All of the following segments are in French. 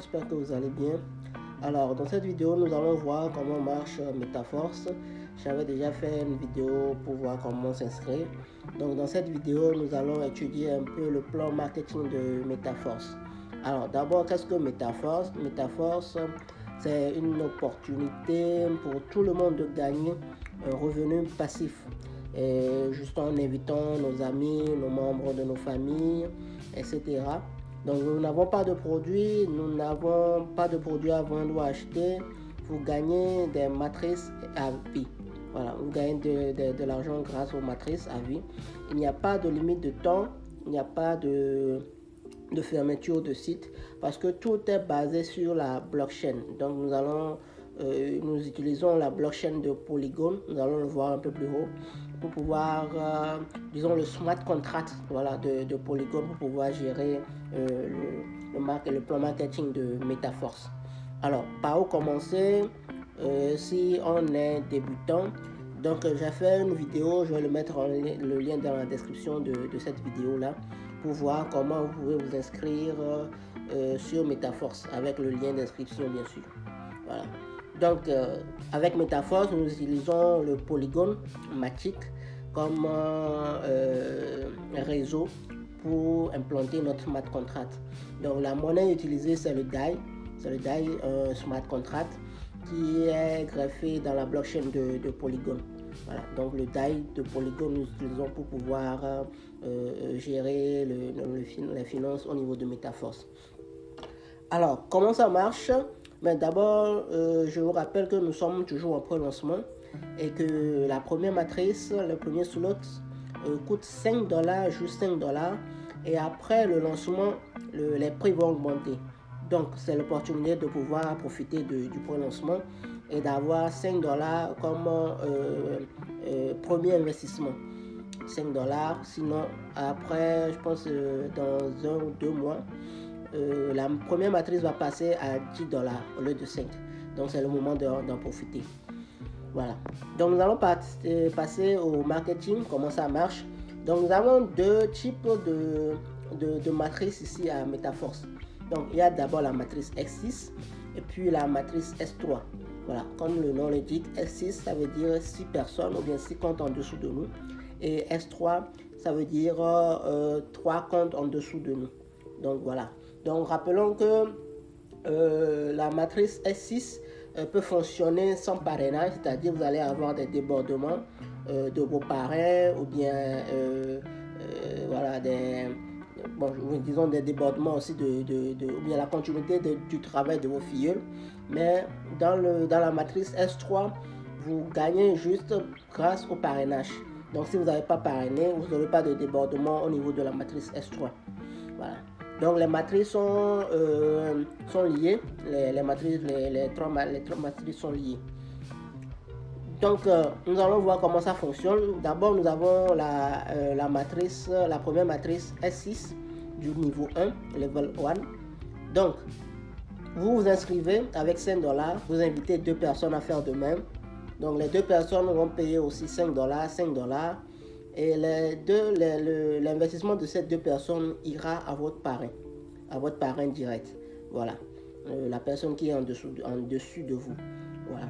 j'espère que vous allez bien. Alors dans cette vidéo nous allons voir comment marche MetaForce. J'avais déjà fait une vidéo pour voir comment s'inscrire. Donc dans cette vidéo nous allons étudier un peu le plan marketing de MetaForce. Alors d'abord, qu'est-ce que MetaForce? MetaForce, c'est une opportunité pour tout le monde de gagner un revenu passif. Et juste en invitant nos amis, nos membres de nos familles, etc. Donc nous n'avons pas de produits, à vendre ou à acheter. Vous gagnez des matrices à vie. Voilà, vous gagnez de l'argent grâce aux matrices à vie. Il n'y a pas de limite de temps, il n'y a pas de fermeture de site parce que tout est basé sur la blockchain. Donc nous utilisons la blockchain de Polygon, nous allons le voir un peu plus haut, pour pouvoir, disons le smart contract, voilà, de Polygon, pour pouvoir gérer le plan marketing de MetaForce. Alors, par où commencer si on est débutant? Donc j'ai fait une vidéo, je vais le mettre le lien dans la description de cette vidéo là, pour voir comment vous pouvez vous inscrire sur MetaForce avec le lien d'inscription bien sûr. Voilà. Donc avec MetaForce nous utilisons le Polygon Matic comme réseau pour implanter notre smart contract. Donc la monnaie utilisée c'est le DAI, smart contract qui est greffé dans la blockchain de Polygon. Voilà, donc le DAI de Polygon nous utilisons pour pouvoir gérer les finances au niveau de MetaForce. Alors, comment ça marche? Mais d'abord, je vous rappelle que nous sommes toujours en pré-lancement et que la première matrice, le premier slot coûte $5, juste $5. Et après le lancement, les prix vont augmenter. Donc, c'est l'opportunité de pouvoir profiter du pré-lancement et d'avoir $5 comme premier investissement. $5. Sinon, après, je pense dans 1 ou 2 mois, la première matrice va passer à $10 au lieu de 5. Donc, c'est le moment d'en profiter. Voilà. Donc, nous allons passer au marketing, comment ça marche. Donc, nous avons deux types de matrices ici à MetaForce. Donc, il y a d'abord la matrice X6 et puis la matrice S3. Voilà, comme le nom l'indique, S6, ça veut dire 6 personnes ou bien 6 comptes en dessous de nous. Et S3, ça veut dire 3 comptes en dessous de nous. Donc, voilà. Donc, rappelons que la matrice S6 peut fonctionner sans parrainage, c'est-à-dire vous allez avoir des débordements de vos parrains ou bien voilà, disons des débordements aussi ou bien la continuité du travail de vos filleuls. Mais dans la matrice S3, vous gagnez juste grâce au parrainage. Donc si vous n'avez pas parrainé, vous n'aurez pas de débordement au niveau de la matrice S3. Voilà. Donc les matrices sont liées, les trois matrices sont liées. Donc nous allons voir comment ça fonctionne. D'abord nous avons la première matrice S6 du niveau 1, level 1. Donc vous vous inscrivez avec $5, vous invitez 2 personnes à faire de même. Donc les 2 personnes vont payer aussi $5, et l'investissement de ces 2 personnes ira à votre parrain direct. Voilà, la personne qui est en dessus de vous. Voilà.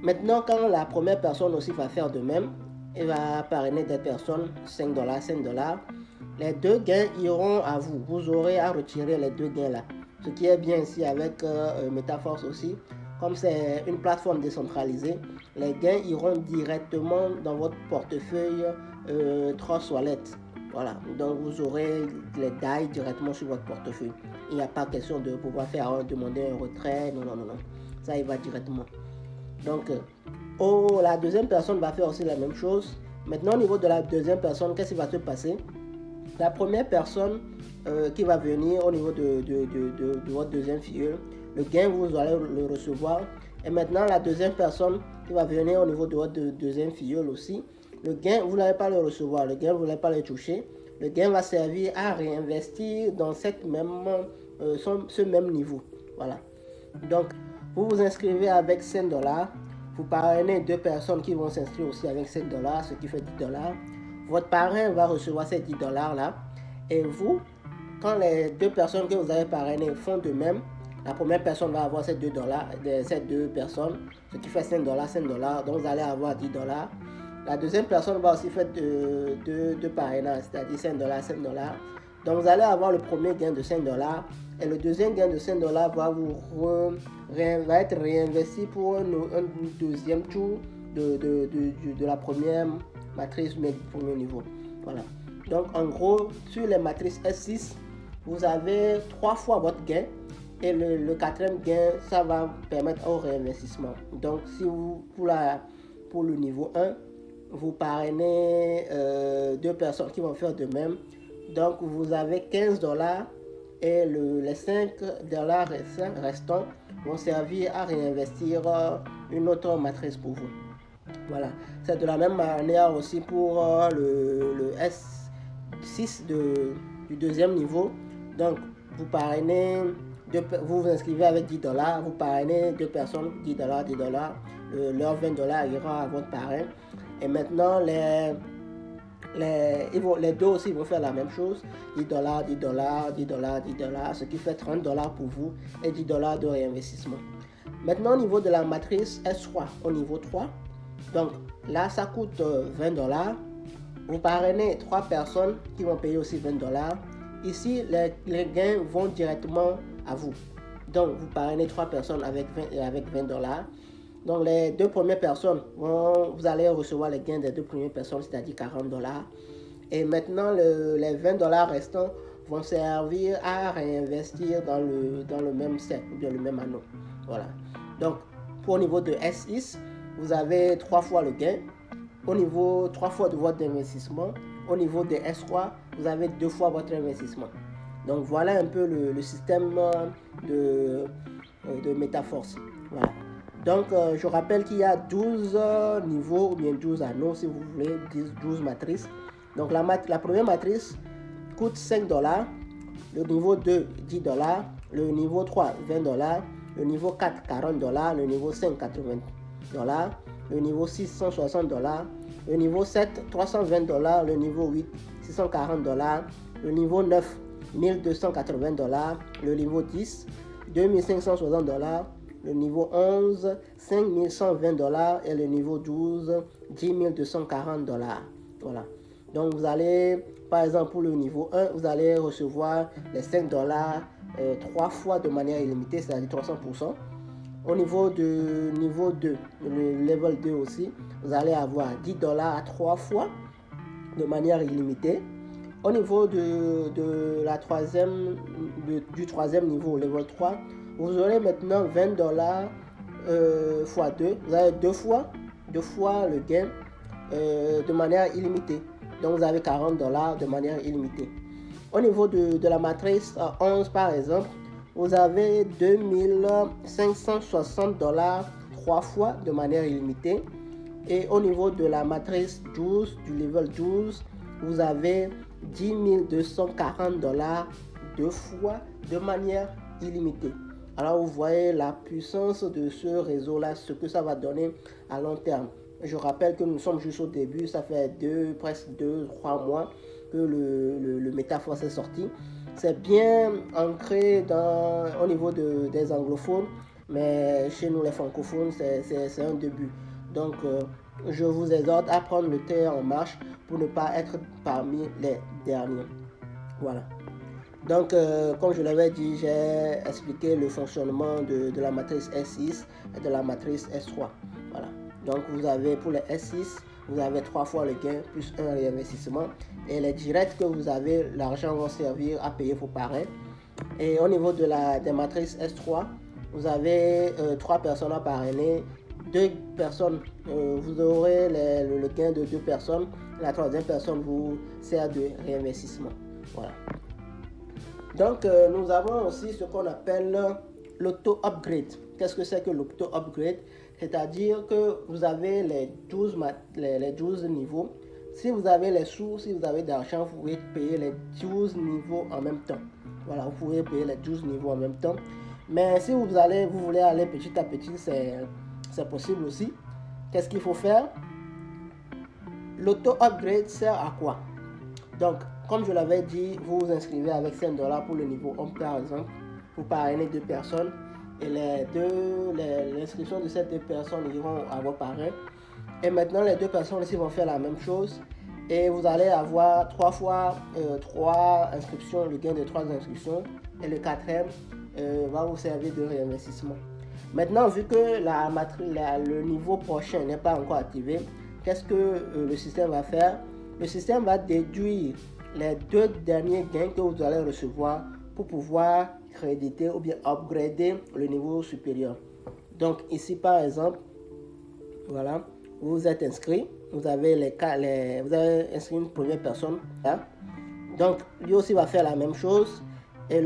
Maintenant, quand la première personne aussi va faire de même, elle va parrainer des personnes, $5, les 2 gains iront à vous. Vous aurez à retirer les 2 gains là. Ce qui est bien ici avec MetaForce aussi, comme c'est une plateforme décentralisée, les gains iront directement dans votre portefeuille Trust Wallet. Voilà, donc vous aurez les DAI directement sur votre portefeuille. Il n'y a pas question de pouvoir demander un retrait, non. Ça, il va directement. Donc, la deuxième personne va faire aussi la même chose. Maintenant, au niveau de la deuxième personne, qu'est-ce qui va se passer? La première personne qui va venir au niveau de votre deuxième filleul, le gain, vous allez le recevoir. Et maintenant, la deuxième personne qui va venir au niveau de votre deuxième filleul aussi, le gain, vous n'allez pas le recevoir, le gain, vous n'allez pas le toucher. Le gain va servir à réinvestir dans ce même niveau. Voilà. Donc, vous vous inscrivez avec $5. Vous parrainez 2 personnes qui vont s'inscrire aussi avec $5, ce qui fait $10. Votre parrain va recevoir ces $10 là. Et vous, quand les 2 personnes que vous avez parrainées font de même, La première personne va avoir ces 2 dollars, ces 2 personnes, ce qui fait 5 dollars, 5 dollars. Donc vous allez avoir 10 dollars. La deuxième personne va aussi faire de parrainage, c'est-à-dire 5 dollars, 5 dollars. Donc vous allez avoir le premier gain de 5 dollars et le deuxième gain de 5 dollars va être réinvesti pour un deuxième tour de la première matrice, mais du premier niveau. Voilà. Donc en gros, sur les matrices S6, vous avez 3 fois votre gain et le quatrième gain, ça va permettre au réinvestissement. Donc si vous, pour le niveau 1, vous parrainez 2 personnes qui vont faire de même. Donc vous avez 15 dollars et les 5 dollars restants vont servir à réinvestir une autre matrice pour vous. Voilà, c'est de la même manière aussi pour le S6 du deuxième niveau. Donc vous parrainez, vous vous inscrivez avec 10 dollars, vous parrainez 2 personnes, 10 dollars, 10 dollars, leurs 20 dollars ira à votre parrain. Et maintenant, les deux aussi vont faire la même chose, 10 dollars, 10 dollars, 10 dollars, 10 dollars, ce qui fait 30 dollars pour vous et 10 dollars de réinvestissement. Maintenant, au niveau de la matrice S3, au niveau 3, donc là, ça coûte 20 dollars. Vous parrainez 3 personnes qui vont payer aussi 20 dollars. Ici, les gains vont directement à vous. Donc, vous parrainez 3 personnes avec 20 dollars. Donc, les 2 premières personnes, vous allez recevoir les gains des 2 premières personnes, c'est-à-dire 40 dollars. Et maintenant, les 20 dollars restants vont servir à réinvestir dans le même cercle, ou bien le même anneau. Voilà. Donc, au niveau de S6, vous avez 3 fois le gain. Au niveau 3 fois de votre investissement. Au niveau de S3, vous avez 2 fois votre investissement. Donc, voilà un peu le système de MetaForce. Voilà. Donc, je rappelle qu'il y a 12 niveaux ou bien 12 anneaux, si vous voulez, 12 matrices. Donc, la première matrice coûte 5 dollars. Le niveau 2, 10 dollars. Le niveau 3, 20 dollars. Le niveau 4, 40 dollars. Le niveau 5, 80 dollars. Le niveau 6, 160 dollars. Le niveau 7, 320 dollars. Le niveau 8, 640 dollars. Le niveau 9, 1280 dollars. Le niveau 10, 2560 dollars. Le niveau 11, 5120 dollars. Et le niveau 12, 10 240 dollars. Voilà. Donc, vous allez, par exemple, pour le niveau 1, vous allez recevoir les 5 dollars 3 fois de manière illimitée, c'est-à-dire 300%. Au niveau de niveau 2, le level 2 aussi, vous allez avoir 10 dollars à 3 fois de manière illimitée. Au niveau du troisième niveau, level 3, vous aurez maintenant 20 dollars fois 2. Vous avez 2 fois le gain de manière illimitée. Donc, vous avez 40 dollars de manière illimitée. Au niveau de la matrice 11, par exemple, vous avez 2560 dollars 3 fois de manière illimitée. Et au niveau de la matrice 12, du level 12, vous avez 10 240 dollars 2 fois de manière illimitée. Alors, vous voyez la puissance de ce réseau-là, ce que ça va donner à long terme. Je rappelle que nous sommes juste au début, ça fait presque 2-3 mois que le MetaForce est sorti. C'est bien ancré au niveau des anglophones, mais chez nous les francophones, c'est un début. Donc, je vous exhorte à prendre le temps en marche pour ne pas être parmi les derniers. Voilà. Donc, comme je l'avais dit, j'ai expliqué le fonctionnement de la matrice S6 et de la matrice S3. Voilà. Donc, vous avez pour les S6, vous avez 3 fois le gain plus un réinvestissement. Et les directs que vous avez, l'argent va servir à payer vos parrains. Et au niveau des matrices S3, vous avez 3 personnes à parrainer. 2 personnes, vous aurez le gain de 2 personnes. La troisième personne vous sert de réinvestissement. Voilà. Donc, nous avons aussi ce qu'on appelle l'auto-upgrade. Qu'est-ce que c'est que l'auto-upgrade? C'est-à-dire que vous avez les 12 niveaux. Si vous avez les sous, si vous avez de l'argent, vous pouvez payer les 12 niveaux en même temps. Voilà, vous pouvez payer les 12 niveaux en même temps. Mais si vous voulez aller petit à petit, c'est possible aussi. Qu'est-ce qu'il faut faire? L'auto-upgrade sert à quoi? Donc, comme je l'avais dit, vous vous inscrivez avec 5 dollars pour le niveau 1 par exemple. pour parrainer 2 personnes. Et l'inscription de ces 2 personnes iront à vos parrains. Et maintenant, les 2 personnes aussi vont faire la même chose. Et vous allez avoir 3 fois 3 inscriptions, le gain de 3 inscriptions. Et le 4e va vous servir de réinvestissement. Maintenant, vu que le niveau prochain n'est pas encore activé, qu'est-ce que le système va faire? Le système va déduire les 2 derniers gains que vous allez recevoir pour pouvoir créditer ou bien upgrader le niveau supérieur. Donc ici par exemple, voilà, vous êtes inscrit, vous avez inscrit une première personne, là. Donc lui aussi va faire la même chose. Et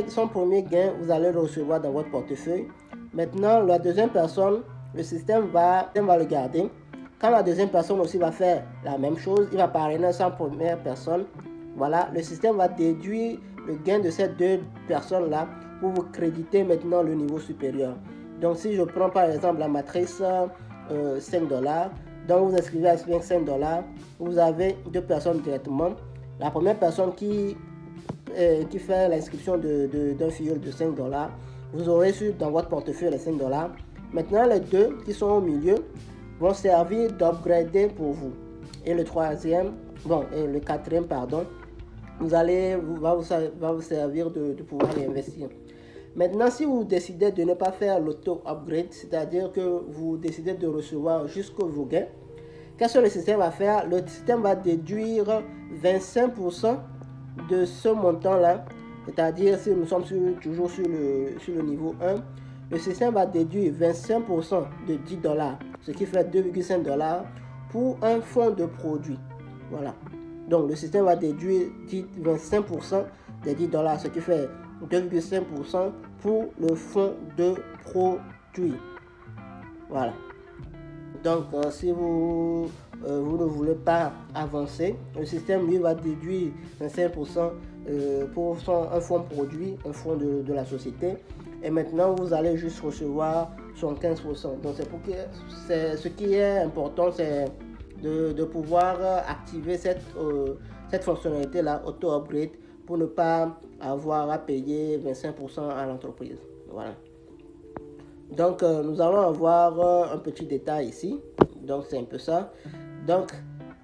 son premier gain, vous allez le recevoir dans votre portefeuille. Maintenant, la deuxième personne, le système va le garder. Quand la deuxième personne aussi va faire la même chose, il va parrainer sa première personne. Voilà, le système va déduire le gain de ces 2 personnes-là pour vous créditer maintenant le niveau supérieur. Donc, si je prends par exemple la matrice $5, donc vous inscrivez à $5, vous avez 2 personnes directement. La première personne qui fait l'inscription d'un filleul de $5, vous aurez dans votre portefeuille les $5. Maintenant, les 2 qui sont au milieu vont servir d'upgrader pour vous. Et le 4e, pardon, va vous servir de pouvoir réinvestir. Maintenant, si vous décidez de ne pas faire l'auto-upgrade, c'est-à-dire que vous décidez de recevoir jusqu'au vos gains, qu'est-ce que le système va faire? Le système va déduire 25% de ce montant-là, c'est-à-dire si nous sommes toujours sur le niveau 1, le système va déduire 25% de $10, ce qui fait $2,5 pour un fonds de produit. Voilà. Donc le système va déduire 25% des $10, ce qui fait 2,5% pour le fonds de produit. Voilà. Donc si vous ne voulez pas avancer, le système lui va déduire 25% pour un fonds produit, un fonds de la société. Et maintenant, vous allez juste recevoir 75%. Donc, ce qui est important, c'est de pouvoir activer cette fonctionnalité-là, auto-upgrade, pour ne pas avoir à payer 25% à l'entreprise. Voilà. Donc, nous allons avoir un petit détail ici. Donc, c'est un peu ça. Donc,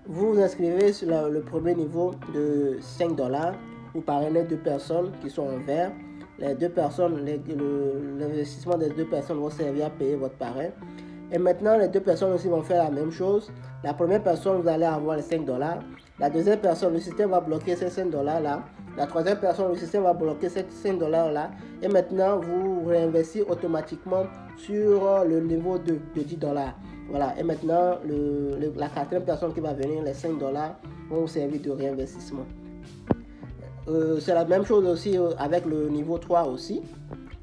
vous vous inscrivez sur le premier niveau de $5. Vous parrainez 2 personnes qui sont en vert. Les 2 personnes, l'investissement des 2 personnes vont servir à payer votre parrain. Et maintenant, les 2 personnes aussi vont faire la même chose. La première personne, vous allez avoir les $5. La deuxième personne, le système va bloquer ces $5 là. La troisième personne, le système va bloquer ces $5 là. Et maintenant, vous réinvestissez automatiquement sur le niveau de $10. Voilà. Et maintenant, la quatrième personne qui va venir, les $5 vont vous servir de réinvestissement. C'est la même chose aussi avec le niveau 3 aussi,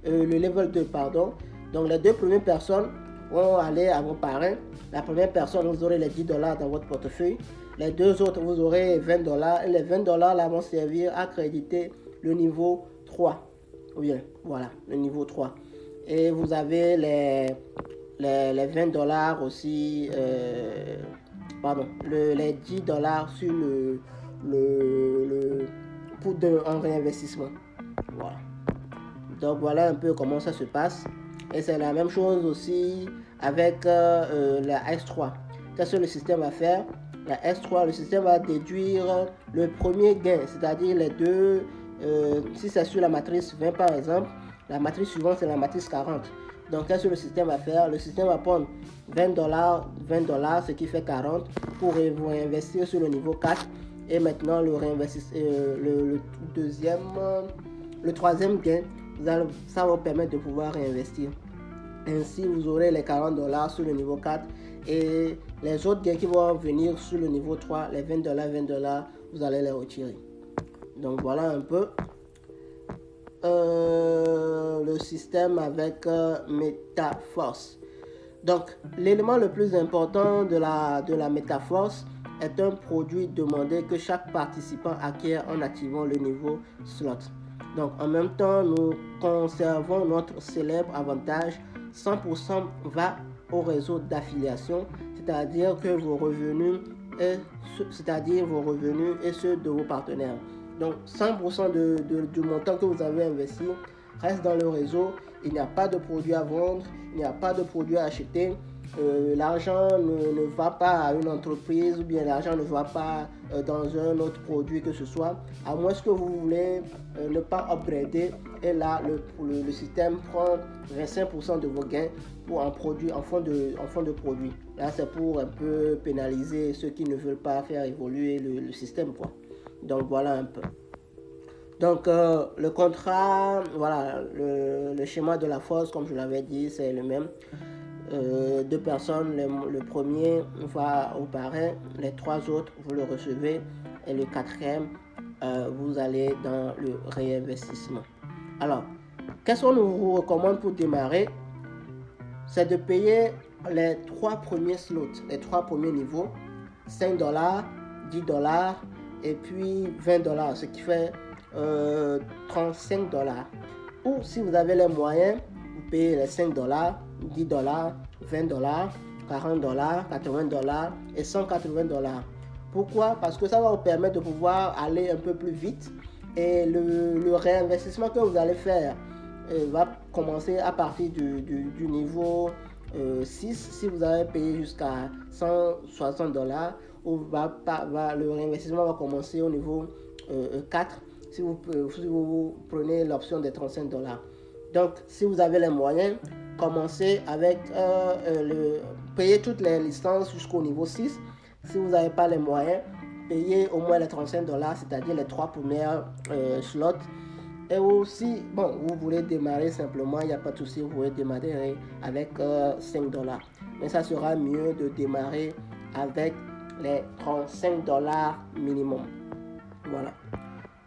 le level 2 pardon. Donc les 2 premières personnes vont aller à vos parrains. La première personne, vous aurez les $10 dans votre portefeuille. Les 2 autres, vous aurez $20. Et les $20 là vont servir à créditer le niveau 3. Bien, voilà, le niveau 3. Et vous avez les $20 aussi, les $10 sur un réinvestissement. Voilà. Donc voilà un peu comment ça se passe. Et c'est la même chose aussi avec la S3. Qu'est-ce que le système va faire? La S3, le système va déduire le premier gain, c'est-à-dire les 2. Si c'est sur la matrice 20 par exemple, la matrice suivante c'est la matrice 40. Donc qu'est-ce que le système va faire? Le système va prendre $20, ce qui fait 40 pour vous réinvestir sur le niveau 4. Et maintenant le troisième gain, ça va vous permettre de pouvoir réinvestir. Ainsi vous aurez les $40 sur le niveau 4 et les autres gains qui vont venir sur le niveau 3, les $20, vous allez les retirer. Donc voilà un peu le système avec MetaForce. Donc l'élément le plus important de la MetaForce est un produit demandé que chaque participant acquiert en activant le niveau slot. Donc en même temps, nous conservons notre célèbre avantage. 100% va au réseau d'affiliation, c'est-à-dire vos revenus et ceux de vos partenaires. Donc 100% du montant que vous avez investi reste dans le réseau. Il n'y a pas de produit à vendre, il n'y a pas de produit à acheter. L'argent ne va pas à une entreprise ou bien l'argent ne va pas dans un autre produit que ce soit, à moins que vous voulez ne pas upgrader. Et là, le système prend 25% de vos gains pour un produit en fond de produit. Là, c'est pour un peu pénaliser ceux qui ne veulent pas faire évoluer le système, quoi. Donc voilà un peu. Donc le contrat, voilà, le schéma de la force, comme je l'avais dit, c'est le même. Deux personnes, le premier va au parrain, les trois autres vous le recevez et le quatrième vous allez dans le réinvestissement. Alors, qu'est-ce qu'on vous recommande pour démarrer? C'est de payer les trois premiers slots, les trois premiers niveaux, $5, $10 et puis $20, ce qui fait $35. Ou si vous avez les moyens, vous payez les $5, $10, $20, $40, $80 et $180. Pourquoi? Parce que ça va vous permettre de pouvoir aller un peu plus vite et le réinvestissement que vous allez faire va commencer à partir du niveau 6. Si vous avez payé jusqu'à $160, le réinvestissement va commencer au niveau 4 si vous prenez l'option des $35. Donc, si vous avez les moyens, commencez avec payer toutes les licences jusqu'au niveau 6. Si vous n'avez pas les moyens, payez au moins les $35, c'est-à-dire les trois premières slots. Et aussi, bon, vous voulez démarrer simplement, il n'y a pas de souci, vous pouvez démarrer avec $5. Mais ça sera mieux de démarrer avec les $35 minimum. Voilà.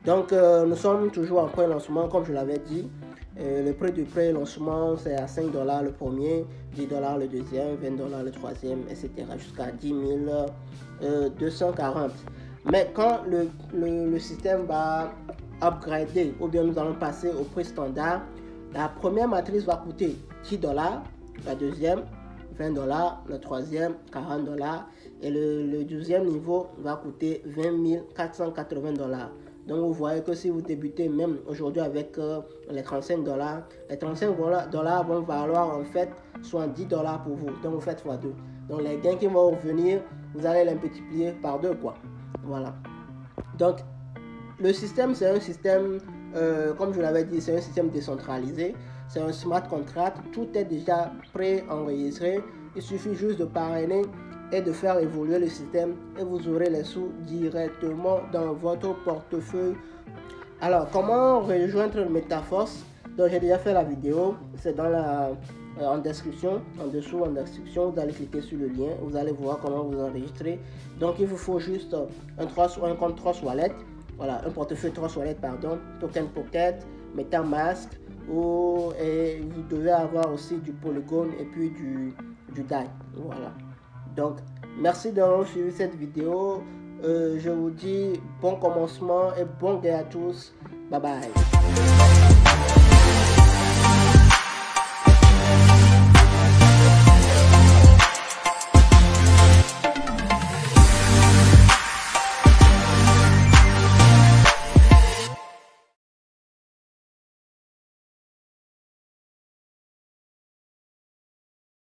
Donc, nous sommes toujours en pré-lancement, comme je l'avais dit. Le prix du pré-lancement, c'est à $5 le premier, $10 le deuxième, $20 le troisième, etc. jusqu'à 10 240. Mais quand le système va upgrader, ou bien nous allons passer au prix standard, la première matrice va coûter $10, la deuxième $20, le troisième $40 et le deuxième niveau va coûter $20 480. Donc vous voyez que si vous débutez même aujourd'hui avec les $35, les $35 vont valoir en fait $70 pour vous. Donc vous faites x2. Donc les gains qui vont revenir, vous allez les multiplier par 2 quoi. Voilà. Donc le système, c'est un système, comme je l'avais dit, c'est un système décentralisé. C'est un smart contract. Tout est déjà pré-enregistré. Il suffit juste de parrainer et de faire évoluer le système et vous aurez les sous directement dans votre portefeuille. Alors, comment rejoindre MetaForce? Donc, j'ai déjà fait la vidéo. C'est dans en description, en dessous en description. Vous allez cliquer sur le lien. Vous allez voir comment vous enregistrer. Donc, il vous faut juste un compte Trust Wallet. Voilà, un portefeuille Trust Wallet, pardon. Token Pocket, MetaMask. Et vous devez avoir aussi du Polygon et puis du DAI. Voilà. Donc, merci d'avoir suivi cette vidéo. Je vous dis bon commencement et bon gain à tous. Bye bye.